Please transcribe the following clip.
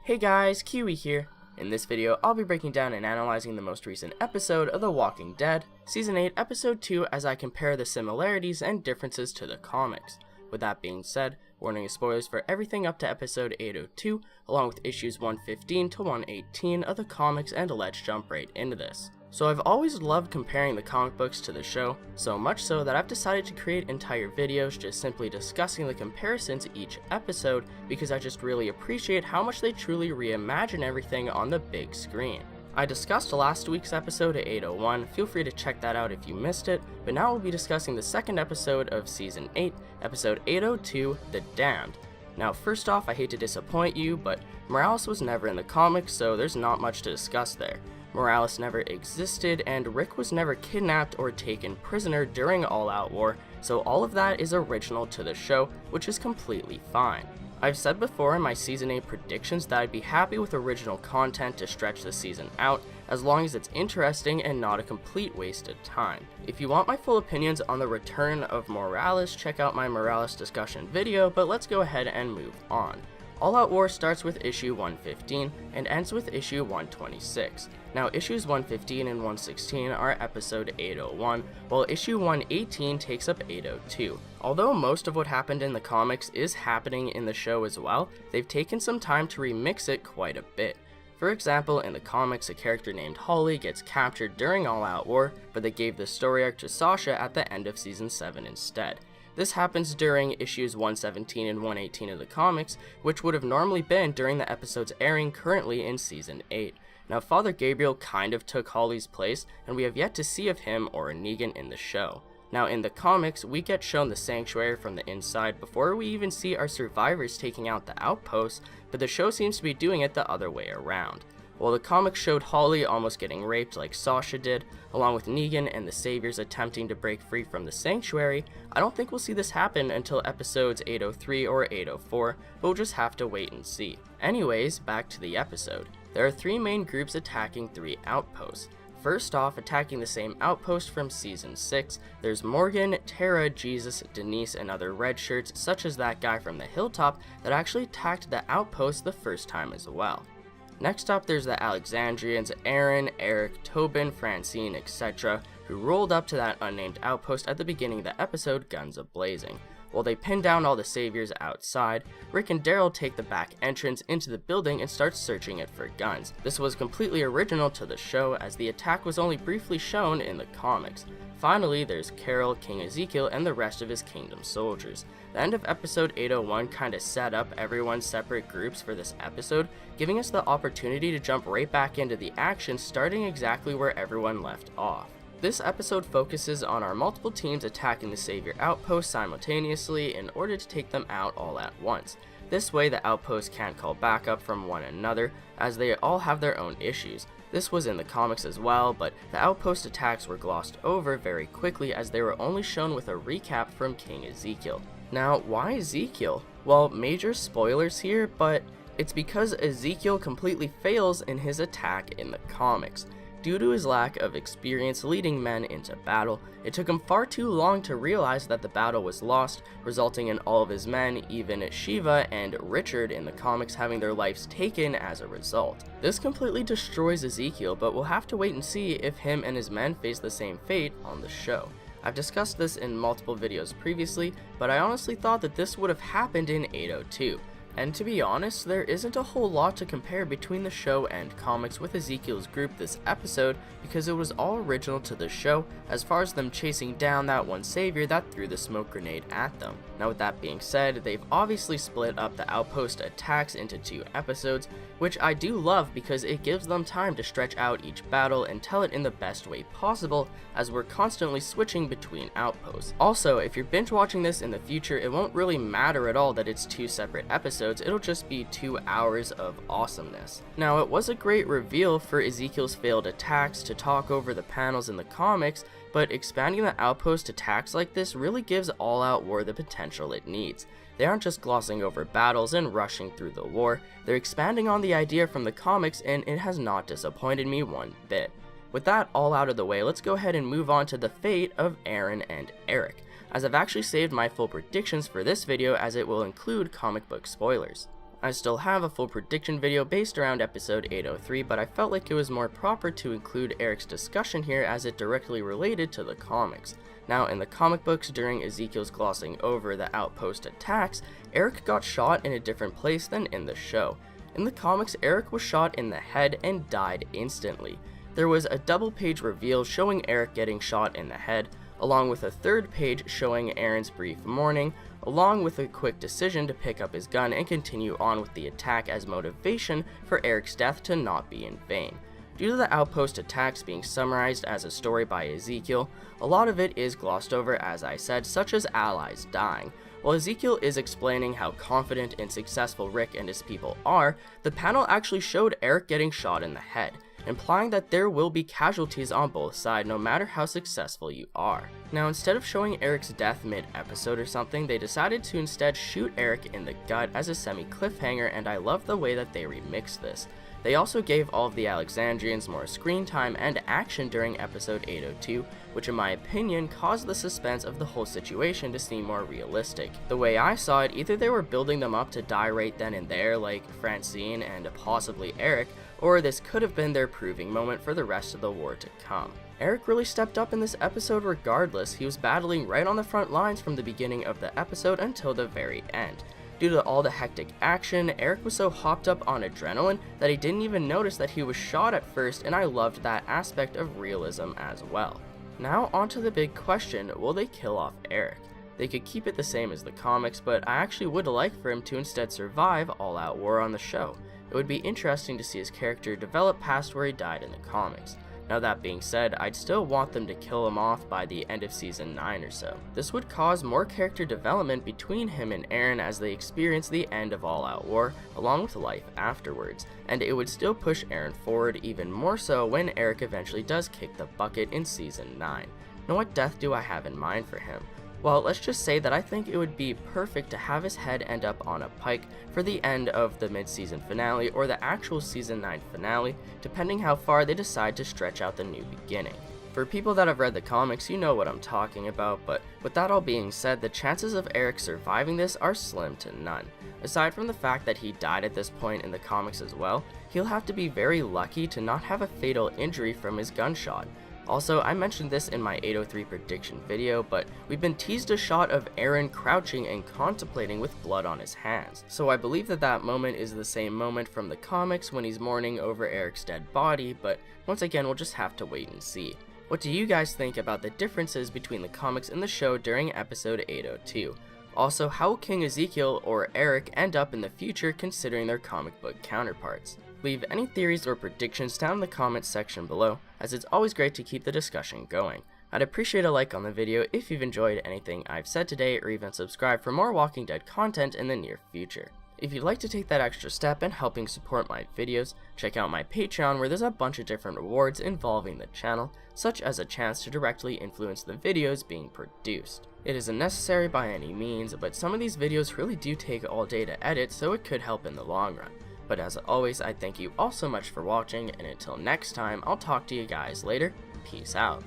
Hey guys, Kiwi here. In this video, I'll be breaking down and analyzing the most recent episode of The Walking Dead, Season 8, Episode 2, as I compare the similarities and differences to the comics. With that being said, warning of spoilers for everything up to Episode 802, along with issues 115 to 118 of the comics, and let's jump right into this. So I've always loved comparing the comic books to the show, so much so that I've decided to create entire videos just simply discussing the comparisons each episode, because I just really appreciate how much they truly reimagine everything on the big screen. I discussed last week's episode at 801, feel free to check that out if you missed it, but now we'll be discussing the second episode of Season 8, Episode 802, The Damned. Now first off, I hate to disappoint you, but Morales was never in the comics, so there's not much to discuss there. Morales never existed, and Rick was never kidnapped or taken prisoner during All Out War, so all of that is original to the show, which is completely fine. I've said before in my Season 8 predictions that I'd be happy with original content to stretch the season out, as long as it's interesting and not a complete waste of time. If you want my full opinions on the return of Morales, check out my Morales discussion video, but let's go ahead and move on. All Out War starts with issue 115 and ends with issue 126. Now issues 115 and 116 are episode 801, while issue 118 takes up 802. Although most of what happened in the comics is happening in the show as well, they've taken some time to remix it quite a bit. For example, in the comics, a character named Holly gets captured during All Out War, but they gave the story arc to Sasha at the end of season 7 instead. This happens during issues 117 and 118 of the comics, which would have normally been during the episodes airing currently in Season 8. Now Father Gabriel kind of took Holly's place, and we have yet to see of him or Negan in the show. Now in the comics, we get shown the sanctuary from the inside before we even see our survivors taking out the outposts, but the show seems to be doing it the other way around. While the comics showed Holly almost getting raped like Sasha did, along with Negan and the Saviors attempting to break free from the sanctuary, I don't think we'll see this happen until episodes 803 or 804, but we'll just have to wait and see. Anyways, back to the episode. There are three main groups attacking three outposts. First off, attacking the same outpost from Season 6, there's Morgan, Tara, Jesus, Denise, and other red shirts such as that guy from the hilltop that actually attacked the outpost the first time as well. Next up, there's the Alexandrians, Aaron, Eric, Tobin, Francine, etc., who rolled up to that unnamed outpost at the beginning of the episode, guns a-blazing. While they pin down all the saviors outside, Rick and Daryl take the back entrance into the building and start searching it for guns. This was completely original to the show, as the attack was only briefly shown in the comics. Finally, there's Carol, King Ezekiel, and the rest of his kingdom soldiers. The end of episode 801 kinda set up everyone's separate groups for this episode, giving us the opportunity to jump right back into the action, starting exactly where everyone left off. This episode focuses on our multiple teams attacking the Savior outpost simultaneously in order to take them out all at once. This way the outposts can't call backup from one another, as they all have their own issues. This was in the comics as well, but the outpost attacks were glossed over very quickly as they were only shown with a recap from King Ezekiel. Now, why Ezekiel? Well, major spoilers here, but it's because Ezekiel completely fails in his attack in the comics. Due to his lack of experience leading men into battle, it took him far too long to realize that the battle was lost, resulting in all of his men, even Shiva and Richard in the comics, having their lives taken as a result. This completely destroys Ezekiel, but we'll have to wait and see if him and his men face the same fate on the show. I've discussed this in multiple videos previously, but I honestly thought that this would have happened in 802. And to be honest, there isn't a whole lot to compare between the show and comics with Ezekiel's group this episode, because it was all original to the show, as far as them chasing down that one savior that threw the smoke grenade at them. Now with that being said, they've obviously split up the outpost attacks into two episodes, which I do love because it gives them time to stretch out each battle and tell it in the best way possible, as we're constantly switching between outposts. Also, if you're binge watching this in the future, it won't really matter at all that it's two separate episodes, it'll just be 2 hours of awesomeness. Now, it was a great reveal for Ezekiel's failed attacks to talk over the panels in the comics, but expanding the outpost attacks like this really gives All Out War the potential it needs. They aren't just glossing over battles and rushing through the war, they're expanding on the idea from the comics, and it has not disappointed me one bit. With that all out of the way, let's go ahead and move on to the fate of Aaron and Eric, as I've actually saved my full predictions for this video as it will include comic book spoilers. I still have a full prediction video based around episode 803, but I felt like it was more proper to include Eric's discussion here as it directly related to the comics. Now, in the comic books, during Ezekiel's glossing over the outpost attacks, Eric got shot in a different place than in the show. In the comics, Eric was shot in the head and died instantly. There was a double-page reveal showing Eric getting shot in the head, along with a third page showing Aaron's brief mourning, along with a quick decision to pick up his gun and continue on with the attack as motivation for Eric's death to not be in vain. Due to the outpost attacks being summarized as a story by Ezekiel, a lot of it is glossed over, as I said, such as allies dying. While Ezekiel is explaining how confident and successful Rick and his people are, the panel actually showed Eric getting shot in the head, implying that there will be casualties on both sides no matter how successful you are. Now, instead of showing Eric's death mid-episode or something, they decided to instead shoot Eric in the gut as a semi-cliffhanger, and I love the way that they remixed this. They also gave all of the Alexandrians more screen time and action during episode 802, which in my opinion caused the suspense of the whole situation to seem more realistic. The way I saw it, either they were building them up to die right then and there like Francine and possibly Eric, or this could have been their proving moment for the rest of the war to come. Eric really stepped up in this episode regardless. He was battling right on the front lines from the beginning of the episode until the very end. Due to all the hectic action, Eric was so hopped up on adrenaline that he didn't even notice that he was shot at first, and I loved that aspect of realism as well. Now onto the big question, will they kill off Eric? They could keep it the same as the comics, but I actually would like for him to instead survive all-out war on the show. It would be interesting to see his character develop past where he died in the comics. Now that being said, I'd still want them to kill him off by the end of season 9 or so. This would cause more character development between him and Aaron as they experience the end of All Out War, along with life afterwards, and it would still push Aaron forward even more so when Eric eventually does kick the bucket in season 9. Now what death do I have in mind for him? Well, let's just say that I think it would be perfect to have his head end up on a pike for the end of the mid-season finale or the actual season 9 finale, depending how far they decide to stretch out the new beginning. For people that have read the comics, you know what I'm talking about, but with that all being said, the chances of Eric surviving this are slim to none. Aside from the fact that he died at this point in the comics as well, he'll have to be very lucky to not have a fatal injury from his gunshot. Also, I mentioned this in my 803 prediction video, but we've been teased a shot of Aaron crouching and contemplating with blood on his hands. So I believe that that moment is the same moment from the comics when he's mourning over Eric's dead body, but once again, we'll just have to wait and see. What do you guys think about the differences between the comics and the show during episode 802? Also, how will King Ezekiel or Eric end up in the future considering their comic book counterparts? Leave any theories or predictions down in the comments section below, as it's always great to keep the discussion going. I'd appreciate a like on the video if you've enjoyed anything I've said today, or even subscribe for more Walking Dead content in the near future. If you'd like to take that extra step in helping support my videos, check out my Patreon where there's a bunch of different rewards involving the channel, such as a chance to directly influence the videos being produced. It isn't necessary by any means, but some of these videos really do take all day to edit, so it could help in the long run. But as always, I thank you all so much for watching, and until next time, I'll talk to you guys later. Peace out.